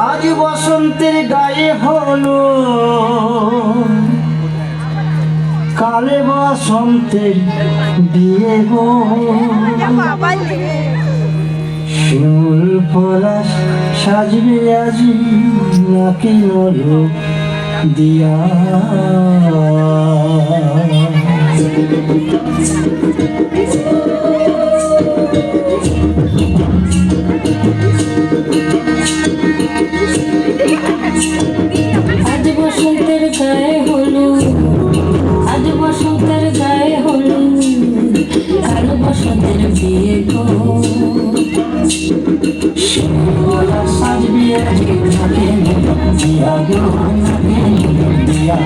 আজ বসন্তের গায়ে হলো, কালে বসন্তের বিয়ে গো। শিমুল পলাশ সাজবে আজি নাকি নলো দিয়া। আজ বসন্তের গায়ে হলো, আজ বসন্তের গায়ে হলো, কাল বসন্তের বিয়ে গো। সাজবি আজি নাকি নলো দিয়া গো, নাকি নলো দিয়া।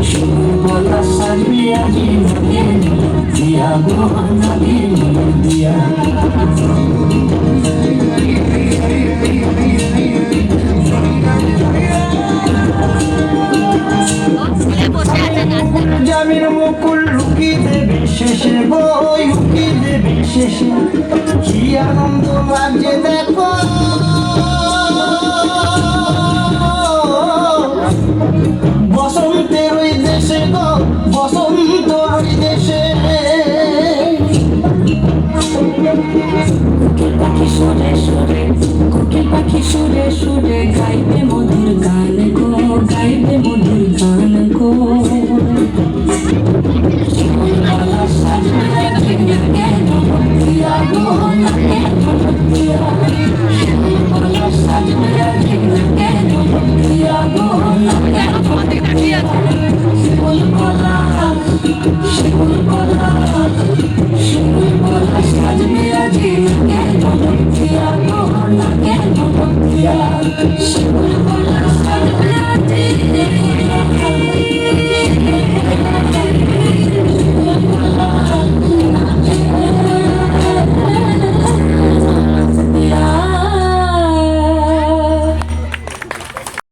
শিমুল পলাশ সাজবি আজি নাকি নলো দিয়া গো, নাকি নলো দিয়া। জামির মুকুল লুকিয়ে দেবে শেষে গো, লুকিয়ে দেবে শেষে। কি আনন্দ লাগছে দেখো, বসন্তের ওই দেশে গো, বসন্ত ওই দেশে। কোকিল পাখি সুরে সুরে, কোকিল পাখি সুরে সুরে গাইবে মধুর গান গো, গাইবে মধুর গান গো। শিমুল পলাশ সাজবে আজি নাকি নলো দিয়া গো, নাকি নলো দিয়া। শিমুল পলাশ সাজবে আজি নাকি নলো দিয়া গো, নাকি নলো দিয়া। শিমুল পলাশ, শিমুল পলাশ, শিমুল পলাশ সাজবে আজি নাকি নলো দিয়া গো, নাকি নলো দিয়া। শিমুল পলাশ